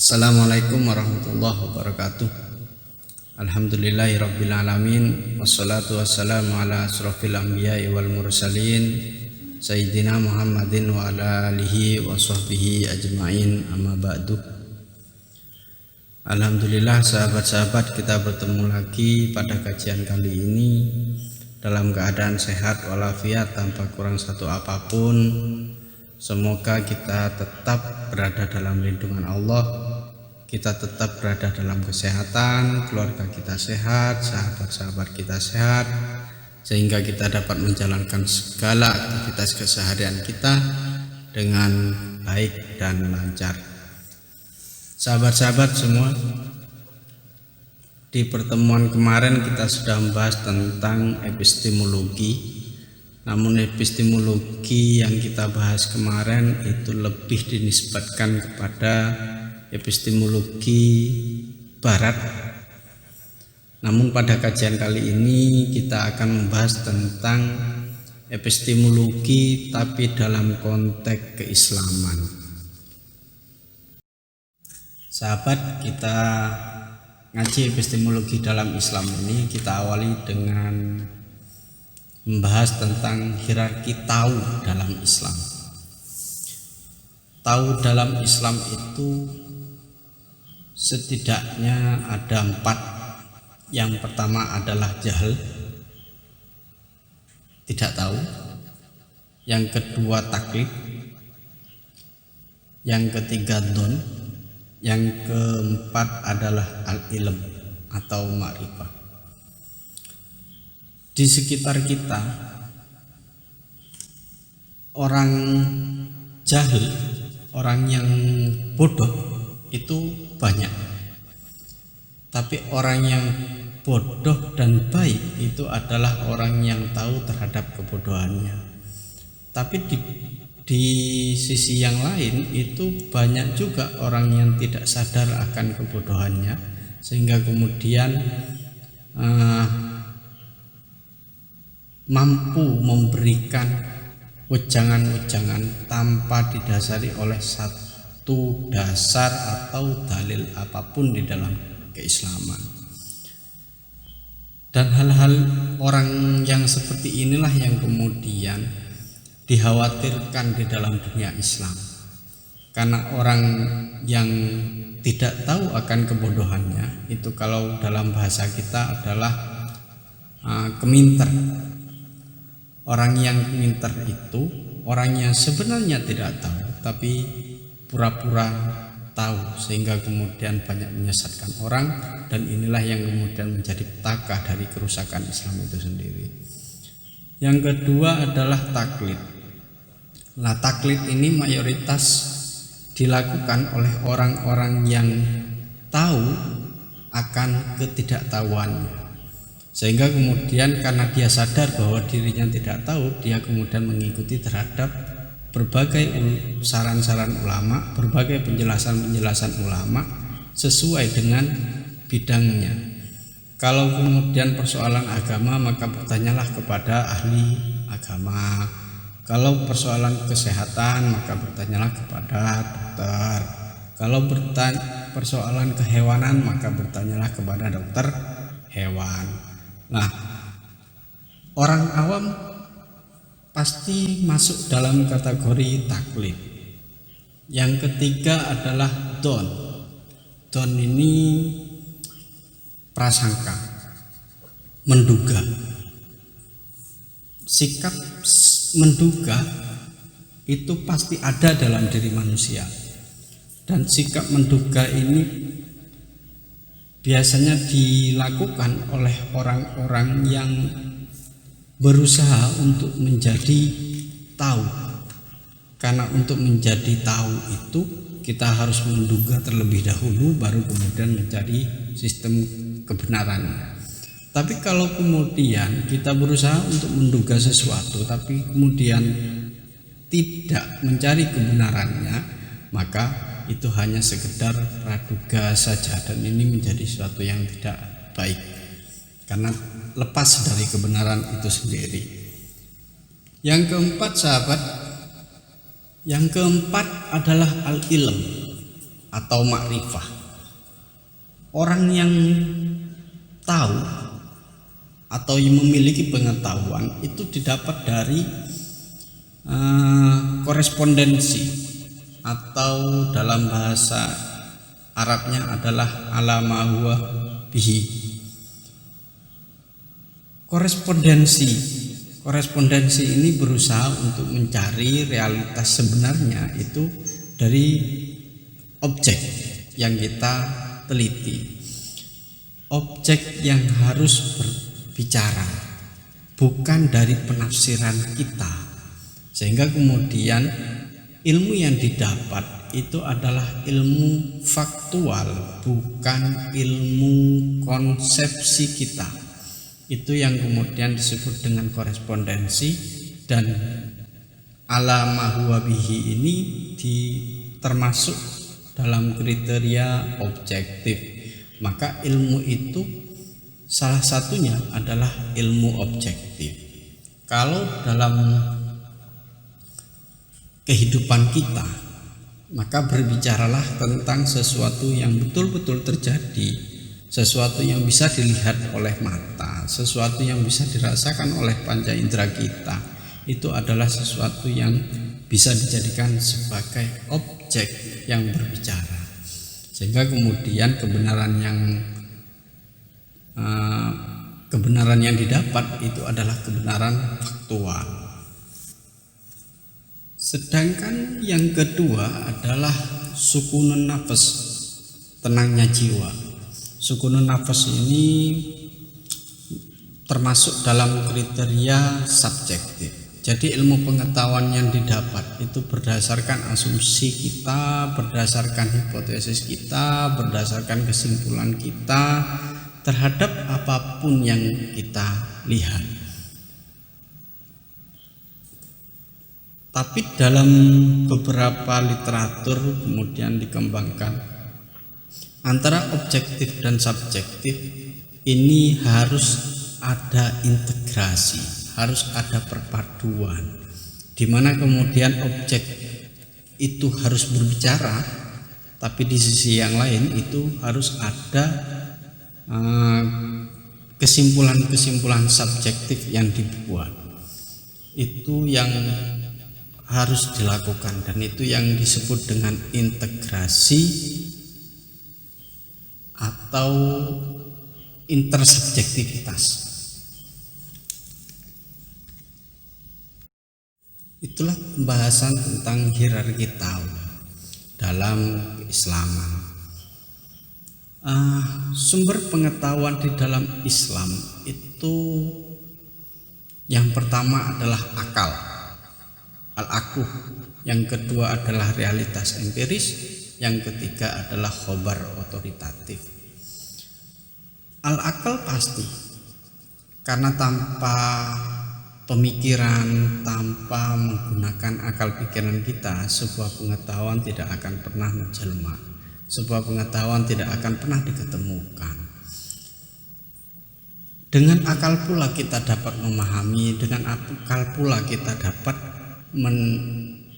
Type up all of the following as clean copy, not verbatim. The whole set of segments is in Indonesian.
Assalamualaikum warahmatullahi wabarakatuh. Alhamdulillahirabbil alamin, wassalatu wassalamu ala asrofil anbiya'i wal mursalin sayyidina Muhammadin wa ala alihi wa sahbihi ajma'in, amma ba'du. Alhamdulillah sahabat-sahabat, kita bertemu lagi pada kajian kali ini dalam keadaan sehat walafiat tanpa kurang satu apapun. Semoga kita tetap berada dalam lindungan Allah, kita tetap berada dalam kesehatan, keluarga kita sehat, sahabat-sahabat kita sehat, sehingga kita dapat menjalankan segala aktivitas keseharian kita dengan baik dan lancar. Sahabat-sahabat semua, di pertemuan kemarin kita sudah membahas tentang epistemologi. Namun epistemologi yang kita bahas kemarin itu lebih dinisbatkan kepada epistemologi barat. Namun pada kajian kali ini kita akan membahas tentang epistemologi tapi dalam konteks keislaman. Sahabat, kita ngaji epistemologi dalam Islam ini kita awali dengan membahas tentang hierarki tahu dalam Islam. Tahu dalam Islam itu setidaknya ada 4. Yang pertama adalah jahil, tidak tahu. Yang kedua taklid. Yang ketiga don. Yang keempat adalah al-ilm atau ma'rifah. Di sekitar kita orang jahil, orang yang bodoh itu banyak. Tapi orang yang bodoh dan baik itu adalah orang yang tahu terhadap kebodohannya. Tapi di sisi yang lain itu banyak juga orang yang tidak sadar akan kebodohannya, sehingga kemudian mampu memberikan wejangan-wejangan tanpa didasari oleh satu dasar atau dalil apapun di dalam keislaman. Dan hal-hal orang yang seperti inilah yang kemudian dikhawatirkan di dalam dunia Islam. Karena orang yang tidak tahu akan kebodohannya itu kalau dalam bahasa kita adalah keminter. Orang yang pintar itu orang yang sebenarnya tidak tahu tapi pura-pura tahu, sehingga kemudian banyak menyesatkan orang, dan inilah yang kemudian menjadi petaka dari kerusakan Islam itu sendiri. Yang kedua adalah taklid. Nah, taklid ini mayoritas dilakukan oleh orang-orang yang tahu akan ketidaktahuannya. Sehingga kemudian karena dia sadar bahwa dirinya tidak tahu, dia kemudian mengikuti terhadap berbagai saran-saran ulama, berbagai penjelasan-penjelasan ulama sesuai dengan bidangnya. Kalau kemudian persoalan agama, maka bertanyalah kepada ahli agama. Kalau persoalan kesehatan, maka bertanyalah kepada dokter. Kalau persoalan kehewanan, maka bertanyalah kepada dokter hewan. Nah, orang awam pasti masuk dalam kategori taklid. Yang ketiga adalah don. Don ini prasangka, menduga. Sikap menduga itu pasti ada dalam diri manusia. Dan sikap menduga ini biasanya dilakukan oleh orang-orang yang berusaha untuk menjadi tahu. Karena untuk menjadi tahu itu kita harus menduga terlebih dahulu, baru kemudian mencari sistem kebenarannya. Tapi kalau kemudian kita berusaha untuk menduga sesuatu tapi kemudian tidak mencari kebenarannya, maka itu hanya sekedar praduga saja, dan ini menjadi sesuatu yang tidak baik karena lepas dari kebenaran itu sendiri. Yang keempat, sahabat, yang keempat adalah al-ilm. atau makrifah. Orang yang tahu atau yang memiliki pengetahuan itu didapat dari korespondensi, atau dalam bahasa Arabnya adalah ala ma huwa bihi. Korespondensi ini berusaha untuk mencari realitas sebenarnya itu dari objek yang kita teliti, objek yang harus berbicara, bukan dari penafsiran kita. Sehingga kemudian ilmu yang didapat itu adalah ilmu faktual, bukan ilmu konsepsi kita. Itu yang kemudian disebut dengan korespondensi, dan ala ma huwa bihi ini termasuk dalam kriteria objektif. Maka ilmu itu salah satunya adalah ilmu objektif. Kalau dalam kehidupan kita, maka berbicaralah tentang sesuatu yang betul-betul terjadi, sesuatu yang bisa dilihat oleh mata, sesuatu yang bisa dirasakan oleh panca indera kita. Itu adalah sesuatu yang bisa dijadikan sebagai objek yang berbicara. Sehingga kemudian kebenaran yang didapat itu adalah kebenaran faktual. Sedangkan yang kedua adalah sukunun nafas, tenangnya jiwa. Sukunun nafas ini termasuk dalam kriteria subjektif. Jadi ilmu pengetahuan yang didapat itu berdasarkan asumsi kita, berdasarkan hipotesis kita, berdasarkan kesimpulan kita terhadap apapun yang kita lihat. Tapi dalam beberapa literatur kemudian dikembangkan antara objektif dan subjektif ini harus ada integrasi, harus ada perpaduan, di mana kemudian objek itu harus berbicara, tapi di sisi yang lain itu harus ada kesimpulan-kesimpulan subjektif yang dibuat. Itu yang harus dilakukan, dan itu yang disebut dengan integrasi atau intersubjektivitas. Itulah pembahasan tentang hierarki tahu dalam keislaman. Sumber pengetahuan di dalam Islam itu yang pertama adalah akal, al-aql, yang kedua adalah realitas empiris, yang ketiga adalah khobar otoritatif. Al-aql pasti, karena tanpa pemikiran, tanpa menggunakan akal pikiran kita, sebuah pengetahuan tidak akan pernah menjelma, sebuah pengetahuan tidak akan pernah diketemukan. Dengan akal pula kita dapat memahami, dengan akal pula kita dapat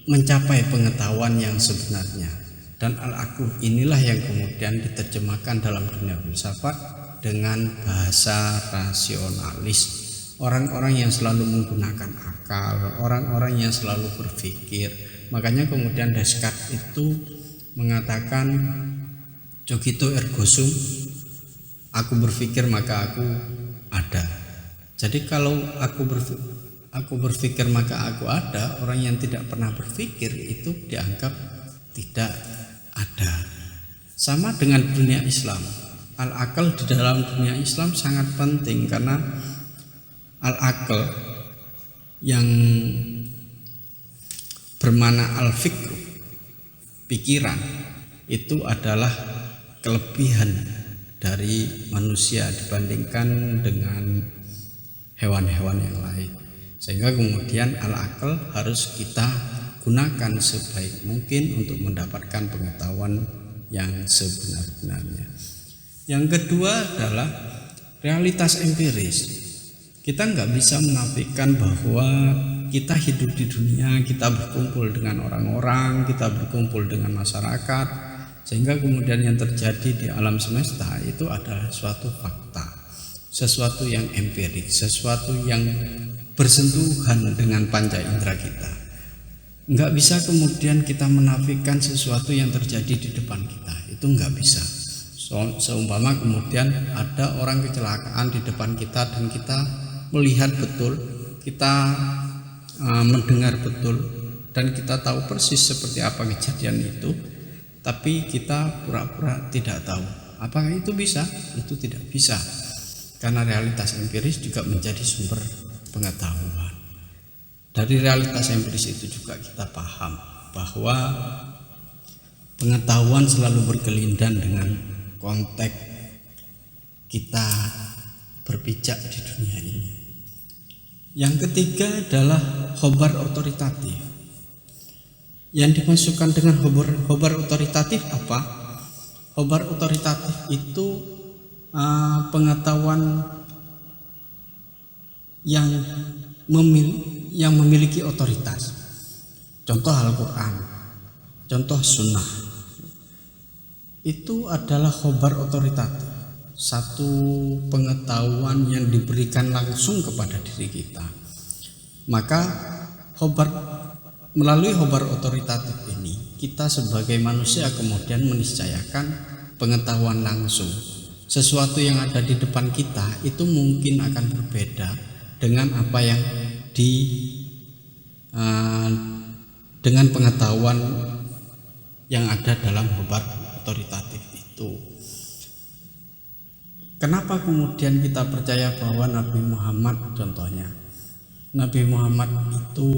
mencapai pengetahuan yang sebenarnya. Dan al-aql inilah yang kemudian diterjemahkan dalam dunia filsafat dengan bahasa rasionalis. Orang-orang yang selalu menggunakan akal, orang-orang yang selalu berpikir. Makanya kemudian Descartes itu mengatakan cogito ergo sum, aku berpikir maka aku ada. Jadi kalau aku berpikir maka aku ada, orang yang tidak pernah berpikir itu dianggap tidak ada. Sama dengan dunia Islam, al-aql di dalam dunia Islam sangat penting, karena al-aql yang bermakna al-fikr, pikiran, itu adalah kelebihan dari manusia dibandingkan dengan hewan-hewan yang lain. Sehingga kemudian al-aql harus kita gunakan sebaik mungkin untuk mendapatkan pengetahuan yang sebenar-benarnya. Yang kedua adalah realitas empiris. Kita nggak bisa menafikan bahwa kita hidup di dunia, kita berkumpul dengan orang-orang, kita berkumpul dengan masyarakat, sehingga kemudian yang terjadi di alam semesta itu adalah suatu fakta, sesuatu yang empirik, sesuatu yang bersentuhan dengan panca indera kita. Nggak bisa kemudian kita menafikan sesuatu yang terjadi di depan kita, itu nggak bisa. Seumpama kemudian ada orang kecelakaan di depan kita dan kita melihat betul, kita mendengar betul, dan kita tahu persis seperti apa kejadian itu, tapi kita pura-pura tidak tahu. Apakah itu bisa? Itu tidak bisa, karena realitas empiris juga menjadi sumber pengetahuan. Dari realitas empiris itu juga kita paham bahwa pengetahuan selalu berkelindan dengan konteks kita berpijak di dunia ini. Yang ketiga adalah khobar otoritatif. Yang dimasukkan dengan khobar otoritatif apa? Khobar otoritatif itu pengetahuan yang memiliki otoritas. Contoh Al-Quran, contoh Sunnah, itu adalah khobar otoritatif, satu pengetahuan yang diberikan langsung kepada diri kita. Maka melalui khobar otoritatif ini, kita sebagai manusia kemudian meniscayakan pengetahuan langsung. Sesuatu yang ada di depan kita itu mungkin akan berbeda dengan apa yang dengan pengetahuan yang ada dalam khobar otoritatif itu. Kenapa kemudian kita percaya bahwa Nabi Muhammad, contohnya Nabi Muhammad itu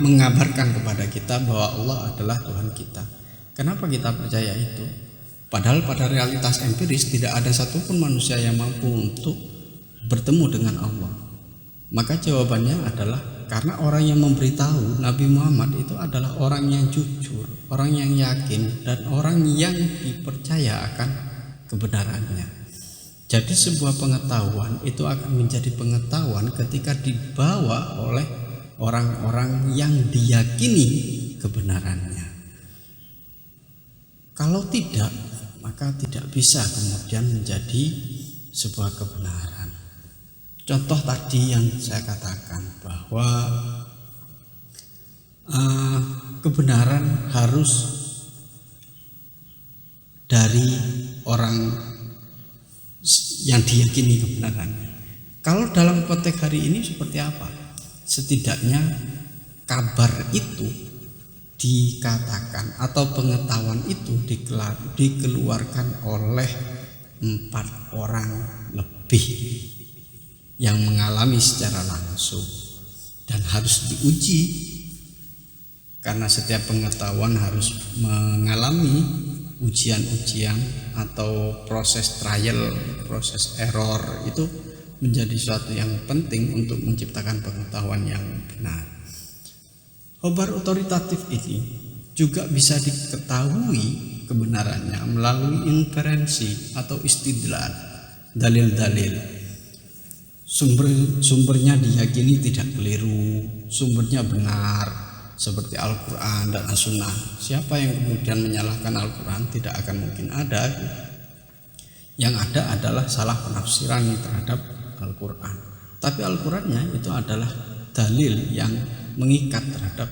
mengabarkan kepada kita bahwa Allah adalah Tuhan kita? Kenapa kita percaya itu? Padahal pada realitas empiris tidak ada satupun manusia yang mampu untuk bertemu dengan Allah. Maka jawabannya adalah karena orang yang memberitahu Nabi Muhammad itu adalah orang yang jujur, orang yang yakin, dan orang yang dipercaya akan kebenarannya. Jadi sebuah pengetahuan itu akan menjadi pengetahuan ketika dibawa oleh orang-orang yang diyakini kebenarannya. Kalau tidak, maka tidak bisa kemudian menjadi sebuah kebenaran. Contoh tadi yang saya katakan bahwa kebenaran harus dari orang yang diyakini kebenarannya. Kalau dalam konteks hari ini seperti apa? Setidaknya kabar itu dikatakan atau pengetahuan itu dikeluarkan oleh 4 orang lebih yang mengalami secara langsung dan harus diuji, karena setiap pengetahuan harus mengalami ujian-ujian atau proses trial, proses error. Itu menjadi suatu yang penting untuk menciptakan pengetahuan yang benar. Khobar otoritatif ini juga bisa diketahui kebenarannya melalui inferensi atau istidlal, dalil-dalil. Sumbernya diyakini tidak keliru, sumbernya benar, seperti Al-Quran dan As-Sunnah. Siapa yang kemudian menyalahkan Al-Quran tidak akan mungkin ada. Yang ada adalah salah penafsiran terhadap Al-Quran. Tapi Al-Qurannya itu adalah dalil yang mengikat terhadap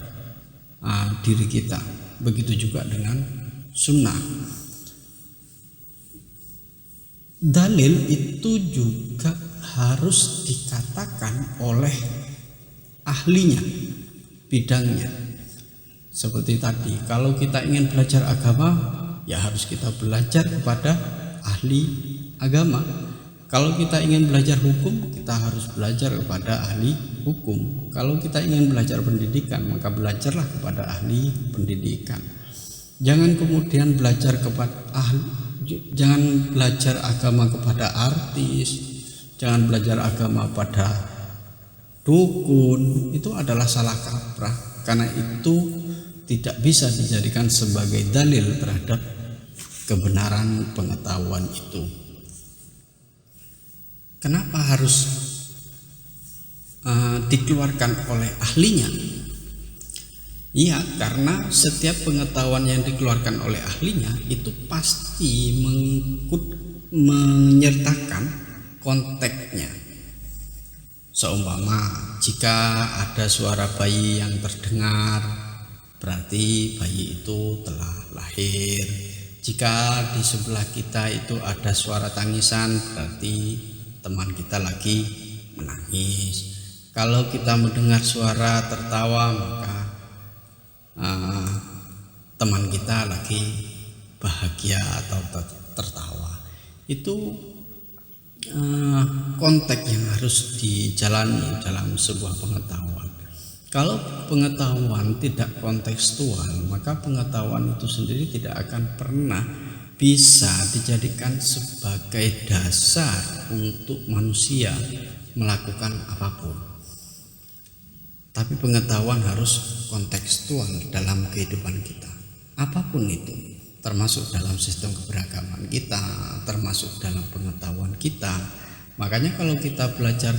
diri kita. Begitu juga dengan Sunnah. Dalil itu juga harus dikatakan oleh ahlinya, bidangnya. Seperti tadi, kalau kita ingin belajar agama, ya harus kita belajar kepada ahli agama. Kalau kita ingin belajar hukum, kita harus belajar kepada ahli hukum. Kalau kita ingin belajar pendidikan, maka belajarlah kepada ahli pendidikan. Jangan kemudian belajar jangan belajar agama kepada artis, jangan belajar agama pada dukun. Itu adalah salah kaprah, karena itu tidak bisa dijadikan sebagai dalil terhadap kebenaran pengetahuan itu. Kenapa harus dikeluarkan oleh ahlinya? Iya, karena setiap pengetahuan yang dikeluarkan oleh ahlinya itu pasti menyertakan konteksnya. Seumpama jika ada suara bayi yang terdengar, berarti bayi itu telah lahir. Jika di sebelah kita itu ada suara tangisan, berarti teman kita lagi menangis. Kalau kita mendengar suara tertawa, maka teman kita lagi bahagia atau tertawa. Itu konteks yang harus dijalani dalam sebuah pengetahuan. Kalau pengetahuan tidak kontekstual, maka pengetahuan itu sendiri tidak akan pernah bisa dijadikan sebagai dasar untuk manusia melakukan apapun. Tapi pengetahuan harus kontekstual dalam kehidupan kita, apapun itu, termasuk dalam sistem keberagaman kita, termasuk dalam pengetahuan kita. Makanya kalau kita belajar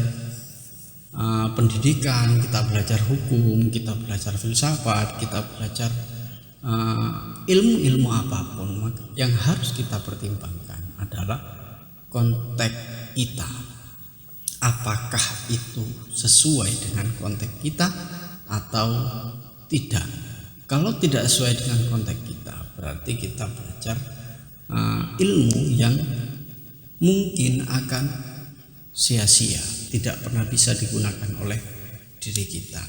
pendidikan, kita belajar hukum, kita belajar filsafat, kita belajar ilmu-ilmu apapun, yang harus kita pertimbangkan adalah konteks kita. Apakah itu sesuai dengan konteks kita atau tidak? Kalau tidak sesuai dengan konteks kita, berarti kita belajar ilmu yang mungkin akan sia-sia, tidak pernah bisa digunakan oleh diri kita.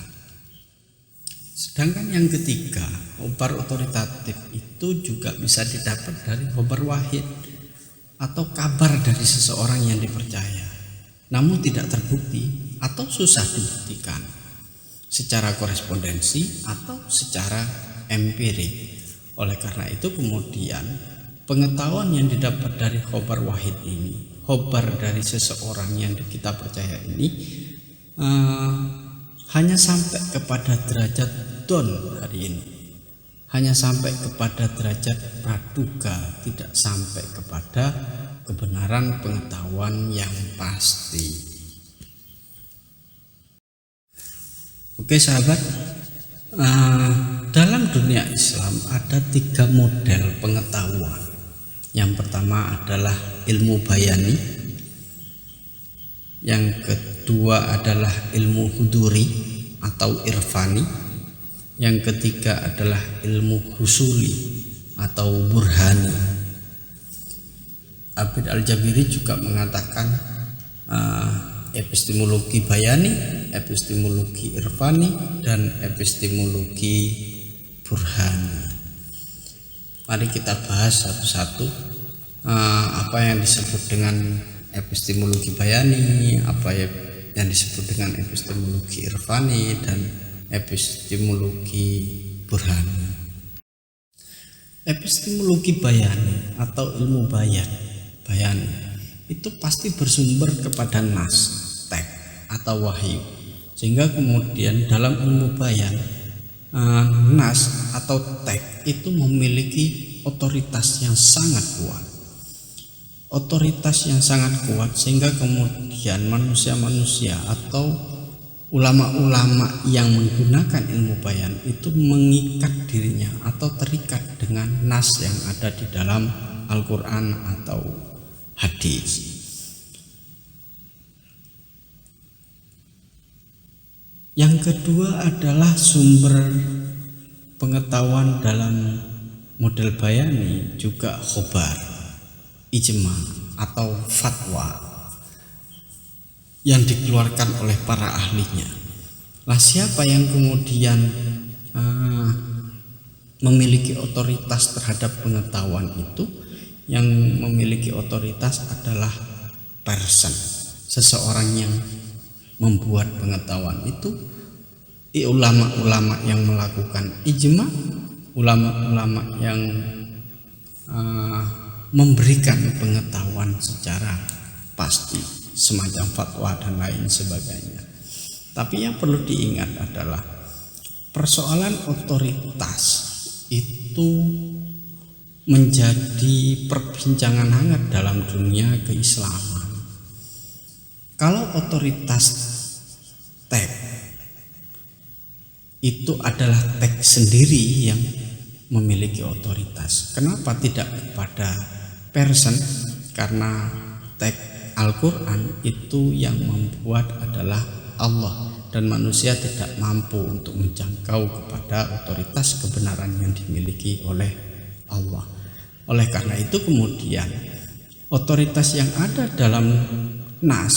Sedangkan yang ketiga, khobar otoritatif itu juga bisa didapat dari khobar wahid atau kabar dari seseorang yang dipercaya, namun tidak terbukti atau susah dibuktikan secara korespondensi atau secara empirik. Oleh karena itu kemudian pengetahuan yang didapat dari khobar wahid ini, khobar dari seseorang yang kita percaya ini, hanya sampai kepada derajat don hari ini, hanya sampai kepada derajat praduga, tidak sampai kepada kebenaran pengetahuan yang pasti. Oke sahabat, dalam dunia Islam ada 3 model pengetahuan. Yang pertama adalah ilmu bayani, yang kedua adalah ilmu huduri atau irfani, yang ketiga adalah ilmu husuli atau burhani. Abid Al-Jabiri juga mengatakan epistemologi bayani, epistemologi irfani, dan epistemologi burhani. Mari kita bahas satu-satu apa yang disebut dengan epistemologi bayani, apa yang disebut dengan epistemologi irfani, dan epistemologi burhani. Epistemologi bayani atau ilmu bayani itu pasti bersumber kepada nas, teks atau wahyu, sehingga kemudian dalam ilmu bayan nas atau teks itu memiliki otoritas yang sangat kuat, sehingga kemudian manusia-manusia atau ulama-ulama yang menggunakan ilmu bayan itu mengikat dirinya atau terikat dengan nas yang ada di dalam Al-Quran atau hadis. Yang kedua adalah sumber pengetahuan dalam model bayani juga khobar, ijma atau fatwa yang dikeluarkan oleh para ahlinya. Lah siapa yang kemudian memiliki otoritas terhadap pengetahuan itu? Yang memiliki otoritas adalah person, seseorang yang membuat pengetahuan itu, ulama-ulama yang melakukan ijma, ulama-ulama yang memberikan pengetahuan secara pasti, semacam fatwa dan lain sebagainya. Tapi yang perlu diingat adalah persoalan otoritas itu menjadi perbincangan hangat dalam dunia keislaman. Kalau otoritas teks itu adalah teks sendiri yang memiliki otoritas. Kenapa tidak kepada person? Karena teks Al-Quran itu yang membuat adalah Allah, dan manusia tidak mampu untuk menjangkau kepada otoritas kebenaran yang dimiliki oleh Allah. Oleh karena itu kemudian otoritas yang ada dalam nas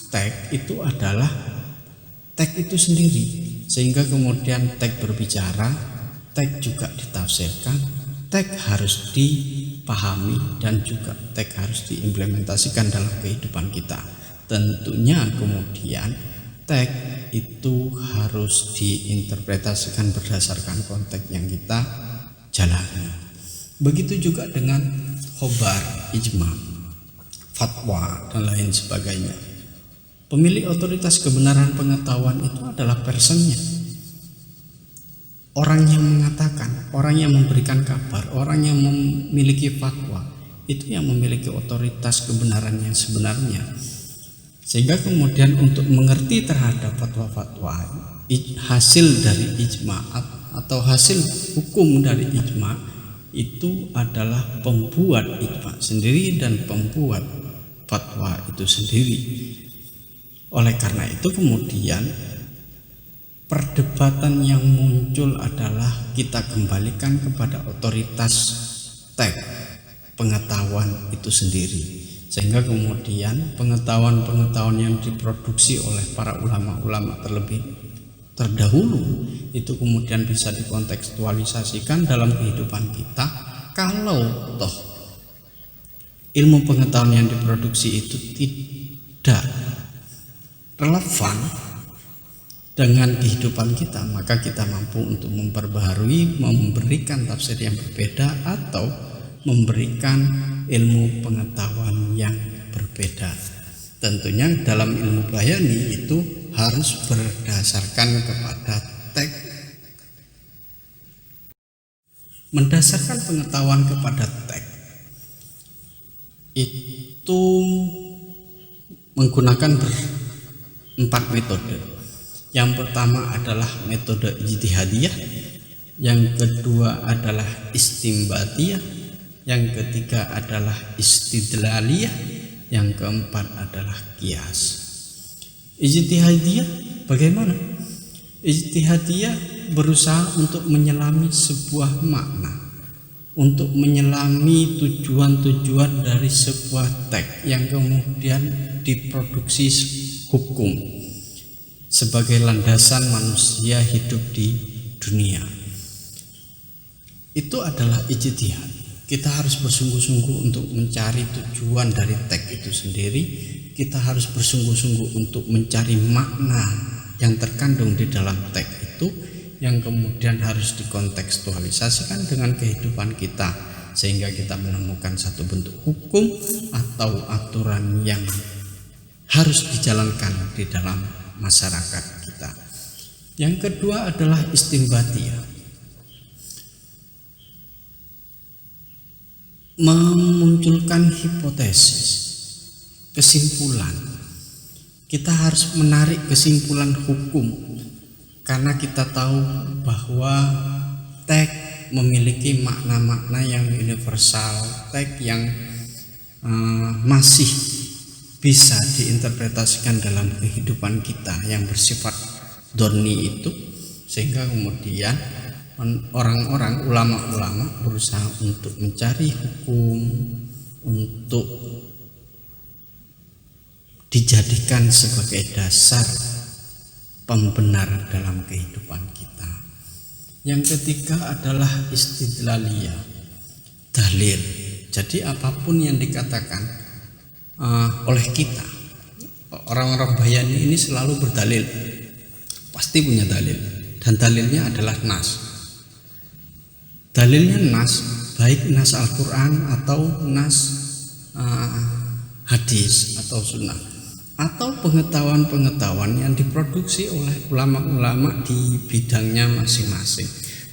teks itu adalah teks itu sendiri, sehingga kemudian teks berbicara, teks juga ditafsirkan, teks harus dipahami, dan juga teks harus diimplementasikan dalam kehidupan kita. Tentunya kemudian teks itu harus diinterpretasikan berdasarkan konteks yang kita jalani. Begitu juga dengan khobar, ijma, fatwa, dan lain sebagainya. Pemilik otoritas kebenaran pengetahuan itu adalah personnya, orang yang mengatakan, orang yang memberikan kabar, orang yang memiliki fatwa, itu yang memiliki otoritas kebenaran yang sebenarnya. Sehingga kemudian untuk mengerti terhadap fatwa-fatwa, hasil dari ijma atau hasil hukum dari ijma, itu adalah pembuat ijma sendiri dan pembuat fatwa itu sendiri. Oleh karena itu kemudian perdebatan yang muncul adalah kita kembalikan kepada otoritas teks pengetahuan itu sendiri, sehingga kemudian pengetahuan-pengetahuan yang diproduksi oleh para ulama-ulama terlebih terdahulu itu kemudian bisa dikontekstualisasikan dalam kehidupan kita. Kalau toh ilmu pengetahuan yang diproduksi itu tidak relevan dengan kehidupan kita, maka kita mampu untuk memperbaharui, memberikan tafsir yang berbeda, atau memberikan ilmu pengetahuan yang berbeda. Tentunya dalam ilmu bayani itu harus berdasarkan kepada teks. Mendasarkan pengetahuan kepada teks itu menggunakan 4 metode. Yang pertama adalah metode ijtihadiyah, yang kedua adalah istimbatiyah, yang ketiga adalah istidlaliyah, yang keempat adalah qiyas. Ijtihadiyah bagaimana? Ijtihadiyah berusaha untuk menyelami sebuah makna, untuk menyelami tujuan-tujuan dari sebuah teks yang kemudian diproduksi hukum sebagai landasan manusia hidup di dunia. Itu adalah ijtihad. Kita harus bersungguh-sungguh untuk mencari tujuan dari teks itu sendiri. Kita harus bersungguh-sungguh untuk mencari makna yang terkandung di dalam teks itu, yang kemudian harus dikontekstualisasikan dengan kehidupan kita, sehingga kita menemukan satu bentuk hukum atau aturan yang harus dijalankan di dalam masyarakat kita. Yang kedua adalah istimbatiyah, memunculkan hipotesis, kesimpulan. Kita harus menarik kesimpulan hukum karena kita tahu bahwa teks memiliki makna-makna yang universal, teks yang masih bisa diinterpretasikan dalam kehidupan kita yang bersifat doni itu, sehingga kemudian orang-orang ulama-ulama berusaha untuk mencari hukum untuk dijadikan sebagai dasar pembenar dalam kehidupan kita. Yang ketiga adalah istidlaliyah, dalil. Jadi apapun yang dikatakan oleh kita, orang-orang bayani ini selalu berdalil, pasti punya dalil, dan dalilnya adalah nas. Dalilnya nas, baik nas Al-Quran atau nas hadis atau sunnah, atau pengetahuan-pengetahuan yang diproduksi oleh ulama-ulama di bidangnya masing-masing,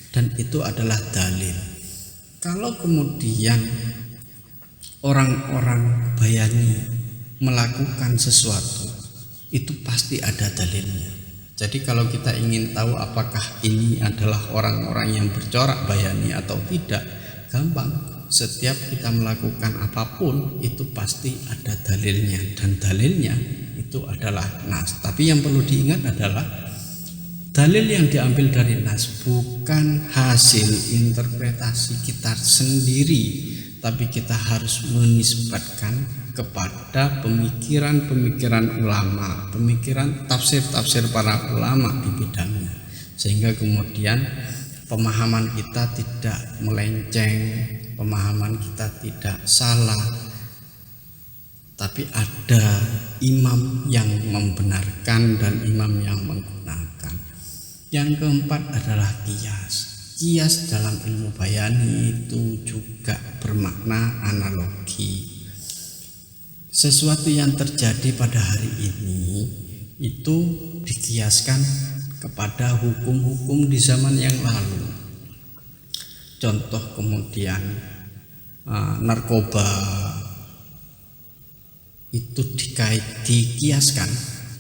dan itu adalah dalil. Kalau kemudian orang-orang bayani melakukan sesuatu, itu pasti ada dalilnya. Jadi kalau kita ingin tahu apakah ini adalah orang-orang yang bercorak bayani atau tidak, gampang. Setiap kita melakukan apapun itu pasti ada dalilnya, dan dalilnya itu adalah nas. Tapi yang perlu diingat adalah dalil yang diambil dari nas bukan hasil interpretasi kita sendiri, tapi kita harus menisbatkan kepada pemikiran-pemikiran ulama, pemikiran tafsir-tafsir para ulama di bidangnya, sehingga kemudian pemahaman kita tidak melenceng, pemahaman kita tidak salah, tapi ada imam yang membenarkan dan imam yang menggunakan. Yang keempat adalah qiyas. Qiyas dalam ilmu bayani itu juga bermakna analogi. Sesuatu yang terjadi pada hari ini itu dikiaskan kepada hukum-hukum di zaman yang lalu. Contoh kemudian narkoba itu dikiaskan,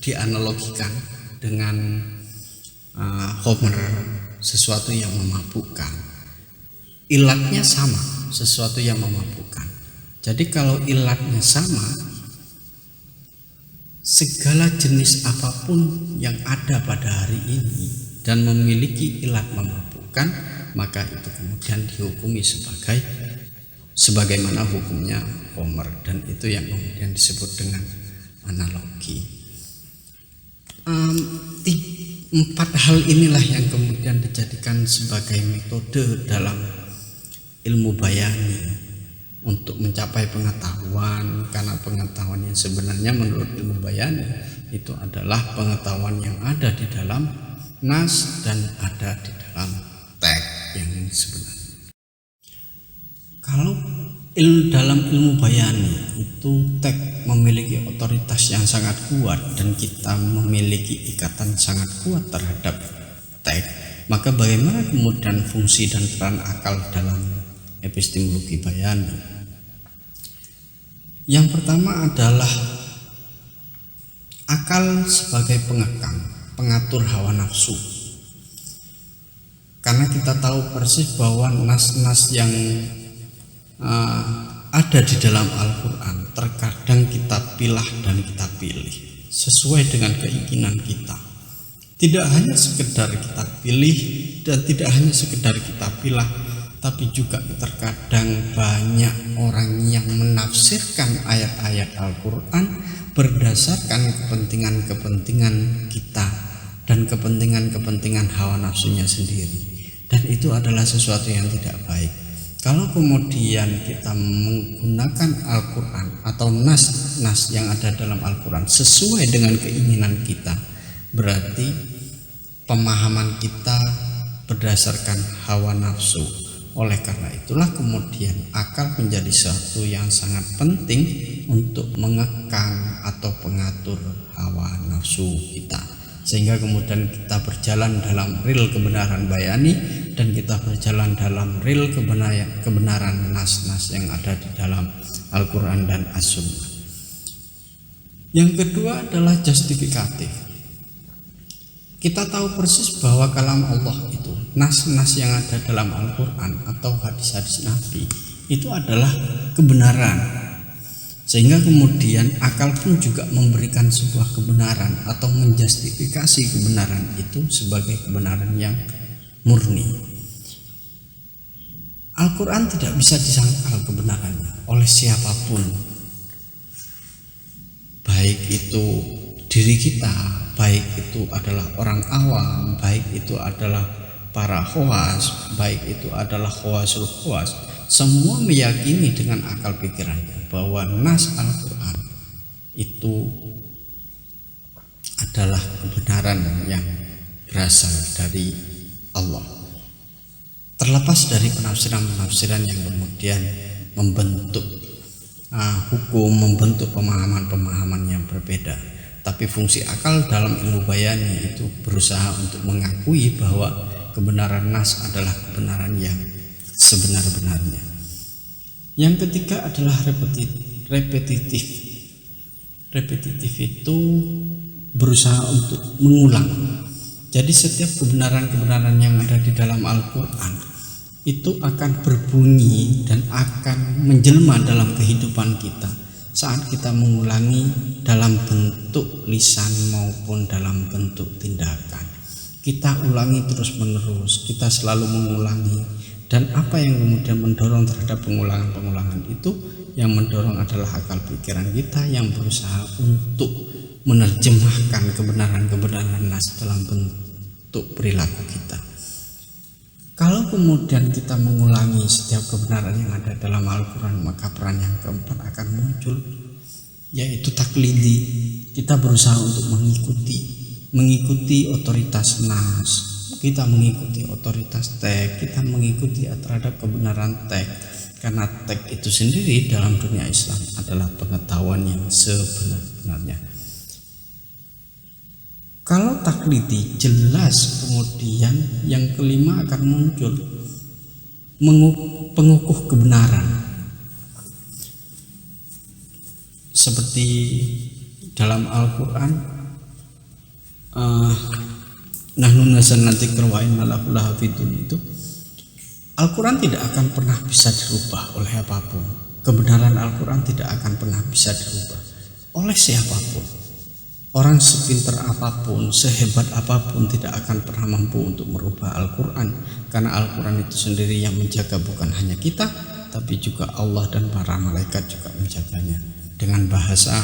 dianalogikan dengan khamr, sesuatu yang memabukkan. Ilatnya sama, sesuatu yang memabukkan. Jadi kalau ilatnya sama, segala jenis apapun yang ada pada hari ini dan memiliki ilat memabukkan, maka itu kemudian dihukumi sebagaimana hukumnya khamr, dan itu yang kemudian disebut dengan analogi. Empat hal inilah yang kemudian dijadikan sebagai metode dalam ilmu bayani untuk mencapai pengetahuan, karena pengetahuan yang sebenarnya menurut ilmu bayani itu adalah pengetahuan yang ada di dalam nas dan ada di dalam teks yang sebenarnya. Kalau dalam ilmu bayani itu teks memiliki otoritas yang sangat kuat dan kita memiliki ikatan sangat kuat terhadap teks, maka bagaimana kemudian fungsi dan peran akal dalam epistemologi bayani? Yang pertama adalah akal sebagai pengekang, pengatur hawa nafsu. Karena kita tahu persis bahwa nas-nas yang ada di dalam Al-Quran terkadang kita pilah dan kita pilih sesuai dengan keinginan kita. Tidak hanya sekedar kita pilih dan tidak hanya sekedar kita pilah, tapi juga terkadang banyak orang yang menafsirkan ayat-ayat Al-Quran berdasarkan kepentingan-kepentingan kita dan kepentingan-kepentingan hawa nafsunya sendiri, dan itu adalah sesuatu yang tidak baik. Kalau kemudian kita menggunakan Al-Quran atau nas-nas yang ada dalam Al-Quran sesuai dengan keinginan kita, berarti pemahaman kita berdasarkan hawa nafsu. Oleh karena itulah kemudian akal menjadi sesuatu yang sangat penting untuk mengekang atau pengatur hawa nafsu kita, sehingga kemudian kita berjalan dalam ril kebenaran bayani dan kita berjalan dalam ril kebenaran nas-nas yang ada di dalam Al-Quran dan As-Sunnah. Yang kedua adalah justifikatif. Kita tahu persis bahwa kalam Allah itu, nas-nas yang ada dalam Al-Quran atau hadis-hadis Nabi itu adalah kebenaran, sehingga kemudian akal pun juga memberikan sebuah kebenaran atau menjustifikasi kebenaran itu sebagai kebenaran yang murni. Al-Quran tidak bisa disangkal kebenarannya oleh siapapun, baik itu diri kita, baik itu adalah orang awam, baik itu adalah para khawas, baik itu adalah khawasul khawas. Semua meyakini dengan akal pikirannya bahwa nas Al-Quran itu adalah kebenaran yang berasal dari Allah, terlepas dari penafsiran-penafsiran yang kemudian membentuk hukum, membentuk pemahaman-pemahaman yang berbeda. Tapi fungsi akal dalam ilmu bayani itu berusaha untuk mengakui bahwa kebenaran nas adalah kebenaran yang sebenar-benarnya. Yang ketiga adalah repetitif. Repetitif itu berusaha untuk mengulang. Jadi setiap kebenaran-kebenaran yang ada di dalam Al-Quran itu akan berbunyi dan akan menjelma dalam kehidupan kita saat kita mengulangi dalam bentuk lisan maupun dalam bentuk tindakan. Kita ulangi terus-menerus, kita selalu mengulangi, dan apa yang kemudian mendorong terhadap pengulangan-pengulangan itu, yang mendorong adalah akal pikiran kita yang berusaha untuk menerjemahkan kebenaran-kebenaran nas dalam bentuk perilaku kita. Kalau kemudian kita mengulangi setiap kebenaran yang ada dalam Al-Quran, maka peran yang keempat akan muncul, yaitu taklidi. Kita berusaha untuk mengikuti otoritas nas, kita mengikuti otoritas teks, kita mengikuti terhadap kebenaran teks, karena teks itu sendiri dalam dunia Islam adalah pengetahuan yang sebenar-benarnya. Kalau taklidi, jelas kemudian yang kelima akan muncul, pengukuh kebenaran. Seperti dalam Al-Quran, nahnu nazzalna dzikra wa inna lahu lahafidun, itu Al-Quran tidak akan pernah bisa dirubah oleh apapun. Kebenaran Al-Quran tidak akan pernah bisa dirubah oleh siapapun. Orang sepintar apapun, sehebat apapun tidak akan pernah mampu untuk merubah Al-Quran, karena Al-Quran itu sendiri yang menjaga, bukan hanya kita, tapi juga Allah dan para malaikat juga menjaganya. Dengan bahasa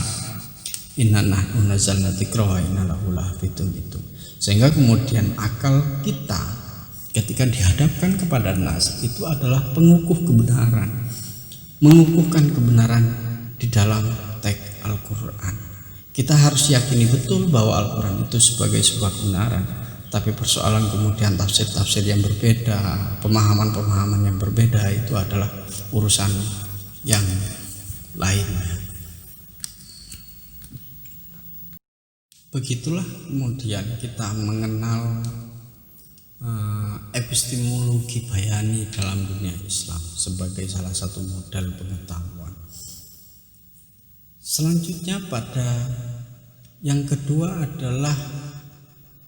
inna nahnu nazzalna dzikra wa inna lahu lahafidun itu. Sehingga kemudian akal kita ketika dihadapkan kepada nas itu adalah pengukuh kebenaran, mengukuhkan kebenaran di dalam teks Al-Quran. Kita harus yakini betul bahwa Al-Quran itu sebagai sebuah kebenaran, tapi persoalan kemudian tafsir-tafsir yang berbeda, pemahaman-pemahaman yang berbeda, itu adalah urusan yang lainnya. Begitulah kemudian kita mengenal epistemologi bayani dalam dunia Islam sebagai salah satu model pengetahuan. Selanjutnya pada yang kedua adalah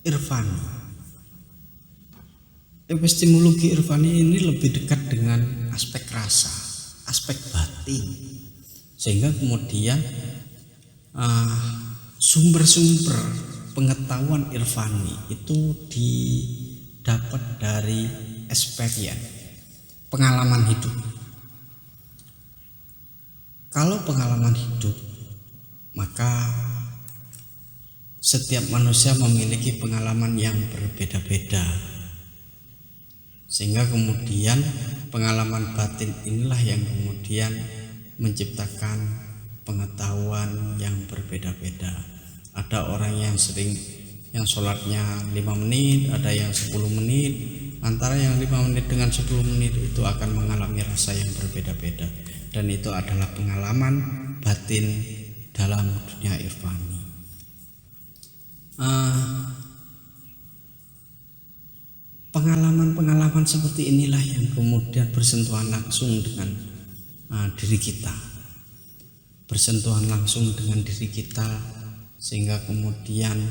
irfani. Epistemologi irfani ini lebih dekat dengan aspek rasa, aspek batin, sehingga kemudian sumber-sumber pengetahuan irfani itu didapat dari experience, pengalaman hidup. Kalau pengalaman hidup, maka setiap manusia memiliki pengalaman yang berbeda-beda, sehingga kemudian pengalaman batin inilah yang kemudian menciptakan pengetahuan yang berbeda-beda. Ada orang yang sholatnya 5 menit, ada yang 10 menit. Antara yang 5 menit dengan 10 menit itu akan mengalami rasa yang berbeda-beda, dan itu adalah pengalaman batin dalam dunia irfani. Pengalaman-pengalaman seperti inilah yang kemudian bersentuhan langsung dengan diri kita, bersentuhan langsung dengan diri kita, sehingga kemudian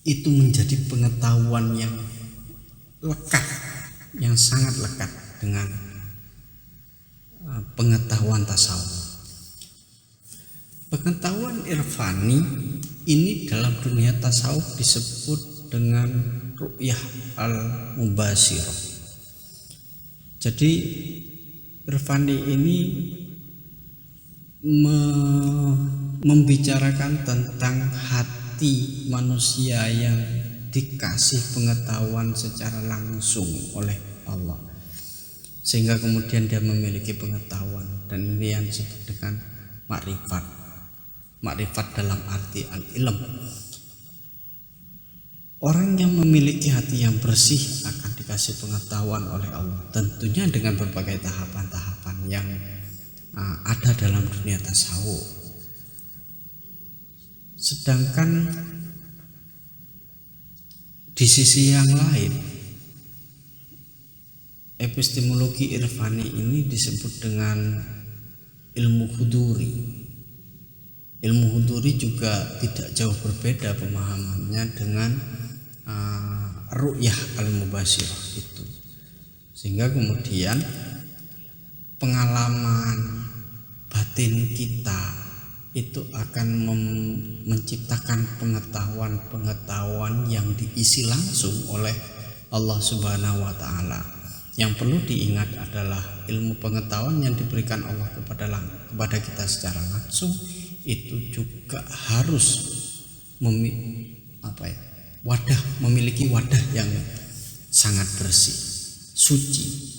itu menjadi pengetahuan yang lekat, yang sangat lekat dengan pengetahuan tasawuf. Pengetahuan irfani ini dalam dunia tasawuf disebut dengan ru'yah al-mubasirah. Jadi irfani ini membicarakan tentang hati manusia yang dikasih pengetahuan secara langsung oleh Allah, sehingga kemudian dia memiliki pengetahuan, dan ini yang disebut dengan makrifat. Makrifat dalam arti al-ilm. Orang yang memiliki hati yang bersih akan dikasih pengetahuan oleh Allah, tentunya dengan berbagai tahapan-tahapan yang ada dalam dunia tasawuf. Sedangkan di sisi yang lain, epistemologi irfani ini disebut dengan ilmu huduri. ilmu huduri juga tidak jauh berbeda pemahamannya dengan ru'yah al-mubashirah itu. Sehingga kemudian pengalaman batin kita itu akan menciptakan pengetahuan yang diisi langsung oleh Allah Subhanahu wa taala. Yang perlu diingat adalah ilmu pengetahuan yang diberikan Allah kepada kita secara langsung itu juga harus memiliki wadah yang sangat bersih, suci.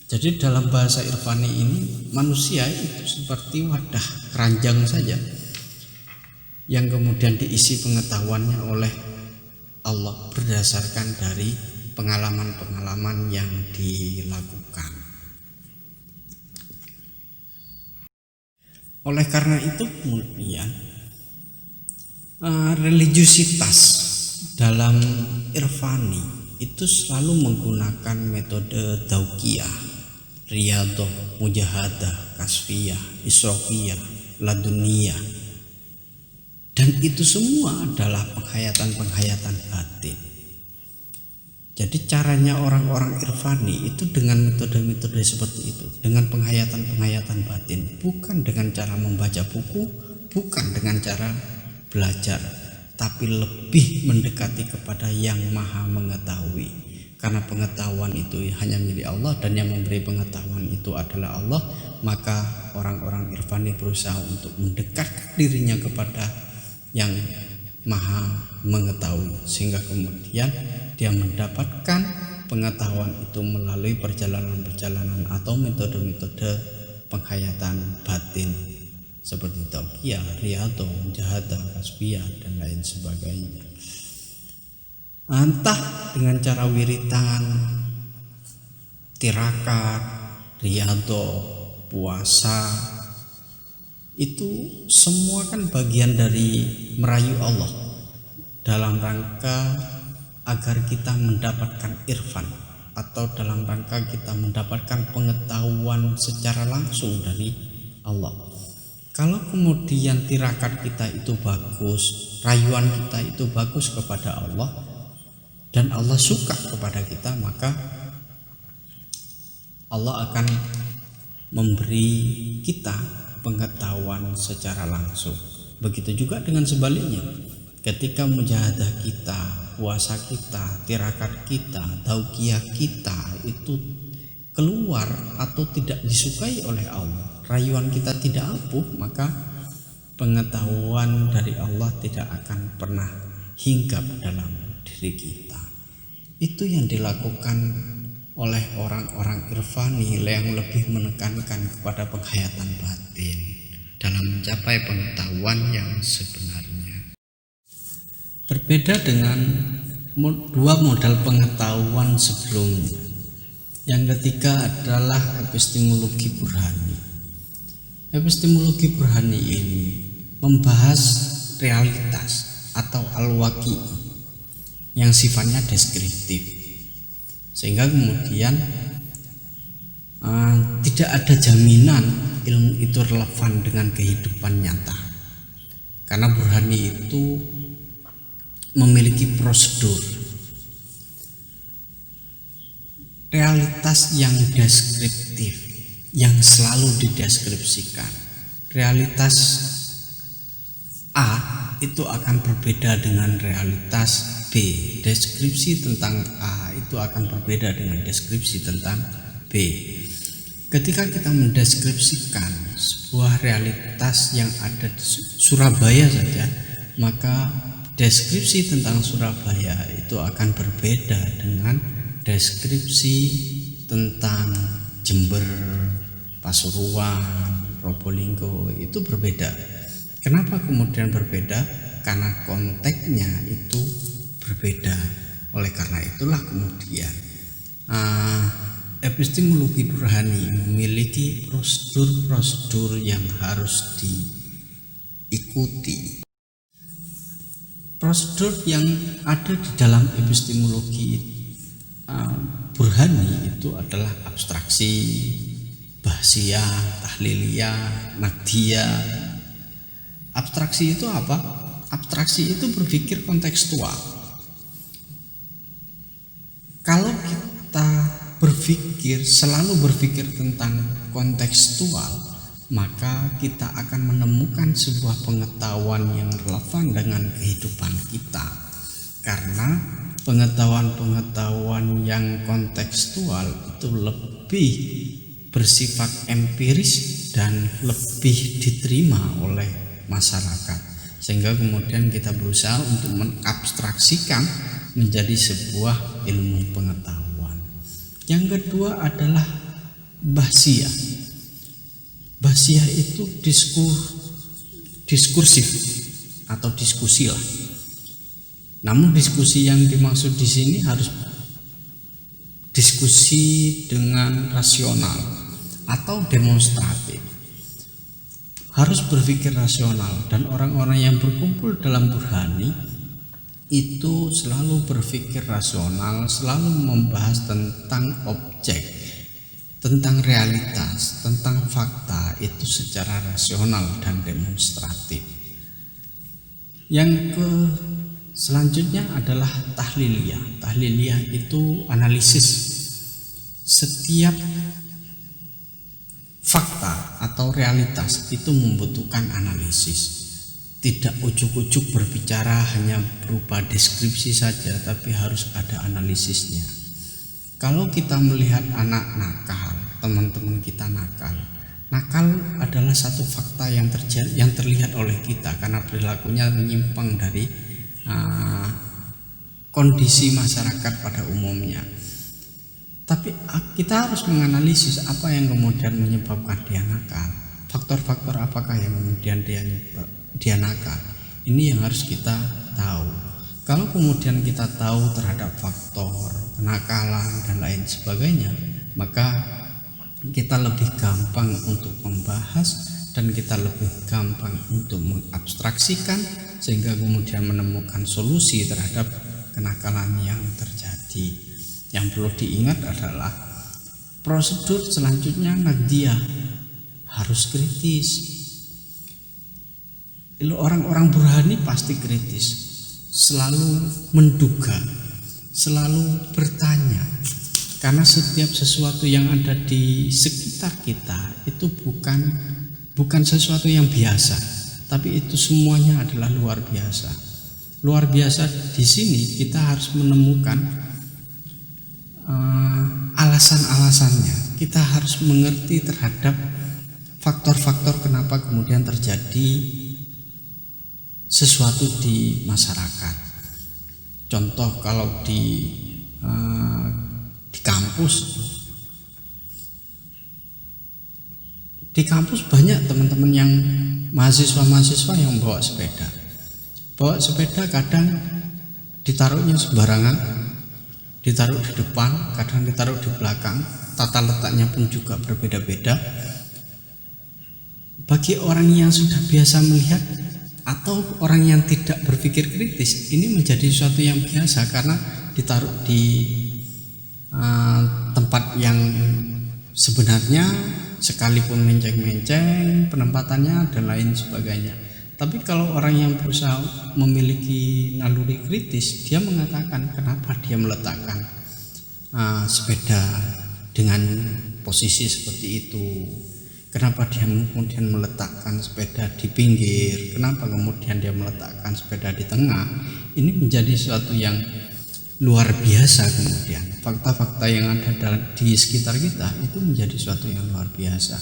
Jadi dalam bahasa irfani ini manusia itu seperti wadah keranjang saja yang kemudian diisi pengetahuannya oleh Allah berdasarkan dari pengalaman-pengalaman yang dilakukan. Oleh karena itu kemudian religiusitas dalam irfani itu selalu menggunakan metode dauqiyah, riyadhah, mujahadah, kasfiyah, isrofiyah, laduniyah, dan itu semua adalah penghayatan batin. Jadi caranya orang-orang irfani itu dengan metode-metode seperti itu, dengan penghayatan batin, bukan dengan cara membaca buku, bukan dengan cara belajar, tapi lebih mendekati kepada yang maha mengetahui. Karena pengetahuan itu hanya milik Allah dan yang memberi pengetahuan itu adalah Allah, maka orang-orang irfani berusaha untuk mendekatkan dirinya kepada yang maha mengetahui, sehingga kemudian dia mendapatkan pengetahuan itu melalui perjalanan-perjalanan atau metode-metode penghayatan batin seperti tauqiyah, riyadhah, mujahadah, kasbiyah dan lain sebagainya. Entah dengan cara wiritan, tirakat, riyadhah, puasa, itu semua kan bagian dari merayu Allah dalam rangka agar kita mendapatkan irfan, atau dalam rangka kita mendapatkan pengetahuan secara langsung dari Allah. Kalau kemudian tirakat kita itu bagus, rayuan kita itu bagus kepada Allah dan Allah suka kepada kita, maka Allah akan memberi kita pengetahuan secara langsung. Begitu juga dengan sebaliknya, ketika mujahadah kita, puasa kita, tirakat kita, tauqiyah kita itu keluar atau tidak disukai oleh Allah, rayuan kita tidak ampuh, maka pengetahuan dari Allah tidak akan pernah hinggap dalam diri kita. Itu yang dilakukan oleh orang-orang irfani yang lebih menekankan kepada penghayatan batin dalam mencapai pengetahuan yang sebenarnya. Berbeda dengan dua model pengetahuan sebelumnya. Yang ketiga adalah epistemologi burhani. Epistemologi burhani ini membahas realitas atau al-waqi yang sifatnya deskriptif, sehingga kemudian tidak ada jaminan ilmu itu relevan dengan kehidupan nyata, karena burhani itu memiliki prosedur. Realitas yang deskriptif, yang selalu dideskripsikan, realitas A itu akan berbeda dengan realitas B. Deskripsi tentang A itu akan berbeda dengan deskripsi tentang B. Ketika kita mendeskripsikan sebuah realitas yang ada di Surabaya saja, maka deskripsi tentang Surabaya itu akan berbeda dengan deskripsi tentang Jember, Pasuruan, Probolinggo, itu berbeda. Kenapa kemudian berbeda? Karena konteksnya itu berbeda. Oleh karena itulah kemudian epistemologi burhani memiliki prosedur-prosedur yang harus diikuti. Prosedur yang ada di dalam epistemologi burhani itu adalah abstraksi, bahsiyah, tahliliyah, naqdiyah, Abstraksi itu apa? Abstraksi itu berpikir kontekstual. Kalau kita selalu berpikir tentang kontekstual, maka kita akan menemukan sebuah pengetahuan yang relevan dengan kehidupan kita. Karena pengetahuan yang kontekstual itu lebih bersifat empiris dan lebih diterima oleh masyarakat, sehingga kemudian kita berusaha untuk mengabstraksikan menjadi sebuah ilmu pengetahuan. Yang kedua adalah bahsia. Bahsia itu diskursif atau diskusi lah. Namun diskusi yang dimaksud di sini harus diskusi dengan rasional atau demonstratif. Harus berpikir rasional, dan orang-orang yang berkumpul dalam Burhani itu selalu berpikir rasional, selalu membahas tentang objek, tentang realitas, tentang fakta itu secara rasional dan demonstratif. Yang selanjutnya adalah tahliliyah. Tahliliyah itu analisis. Setiap fakta atau realitas itu membutuhkan analisis. Tidak ujuk-ujuk berbicara hanya berupa deskripsi saja, tapi harus ada analisisnya. Kalau kita melihat anak nakal, teman-teman kita nakal adalah satu fakta yang terlihat oleh kita karena perilakunya menyimpang dari kondisi masyarakat pada umumnya. Tapi kita harus menganalisis apa yang kemudian menyebabkan dia nakal. Faktor-faktor apakah yang kemudian dia nakal. Ini yang harus kita tahu. Kalau kemudian kita tahu terhadap faktor kenakalan dan lain sebagainya, maka kita lebih gampang untuk membahas dan kita lebih gampang untuk mengabstraksikan, sehingga kemudian menemukan solusi terhadap kenakalan yang terjadi. Yang perlu diingat adalah prosedur selanjutnya naqdiyah, harus kritis. Orang-orang Burhani pasti kritis, selalu menduga, selalu bertanya, karena setiap sesuatu yang ada di sekitar kita itu bukan sesuatu yang biasa, tapi itu semuanya adalah luar biasa. Luar biasa di sini kita harus menemukan alasan-alasannya. Kita harus mengerti terhadap faktor-faktor kenapa kemudian terjadi sesuatu di masyarakat. Contoh kalau di kampus banyak teman-teman yang mahasiswa yang bawa sepeda kadang ditaruhnya sembarangan, ditaruh di depan, kadang ditaruh di belakang, tata letaknya pun juga berbeda-beda. Bagi orang yang sudah biasa melihat atau orang yang tidak berpikir kritis, ini menjadi sesuatu yang biasa karena ditaruh di tempat yang sebenarnya sekalipun menceng-menceng penempatannya dan lain sebagainya. Tapi kalau orang yang berusaha memiliki naluri kritis, dia mengatakan kenapa dia meletakkan sepeda dengan posisi seperti itu, kenapa dia kemudian meletakkan sepeda di pinggir, kenapa kemudian dia meletakkan sepeda di tengah. Ini menjadi sesuatu yang luar biasa. Kemudian fakta-fakta yang ada di sekitar kita itu menjadi sesuatu yang luar biasa.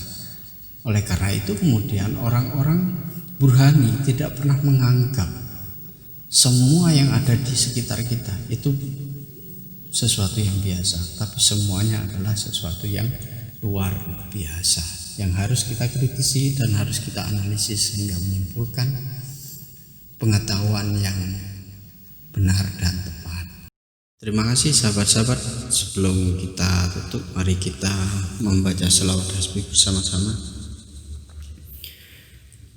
Oleh karena itu kemudian orang-orang Burhani tidak pernah menganggap semua yang ada di sekitar kita itu sesuatu yang biasa, tapi semuanya adalah sesuatu yang luar biasa yang harus kita kritisi dan harus kita analisis sehingga menyimpulkan pengetahuan yang benar dan tepat. Terima kasih sahabat-sahabat. Sebelum kita tutup, mari kita membaca selawat tasbih bersama-sama.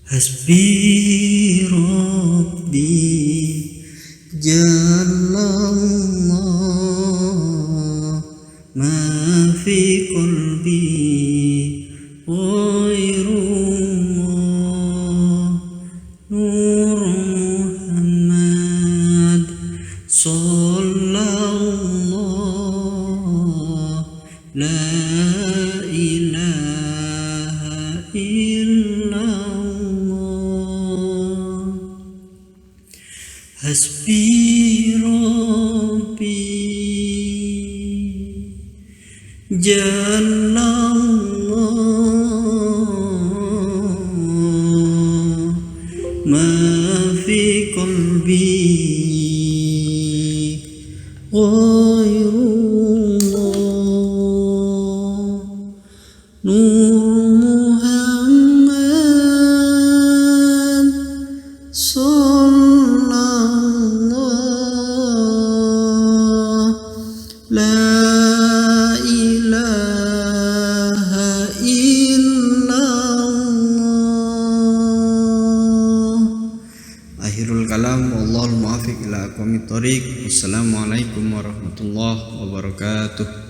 Hasbi Rabbi Jallallah ma fi qalbi ghairullah la ilaha illallah, hasbi rabbi jallallah, ma fi qalbi ghairullah, nur Muhammad sallallahu, la ilaha illallah. Akhirul kalam, wallahul muwaffiq ila aqwamit thoriq. Wassalamualaikum warahmatullahi wabarakatuh.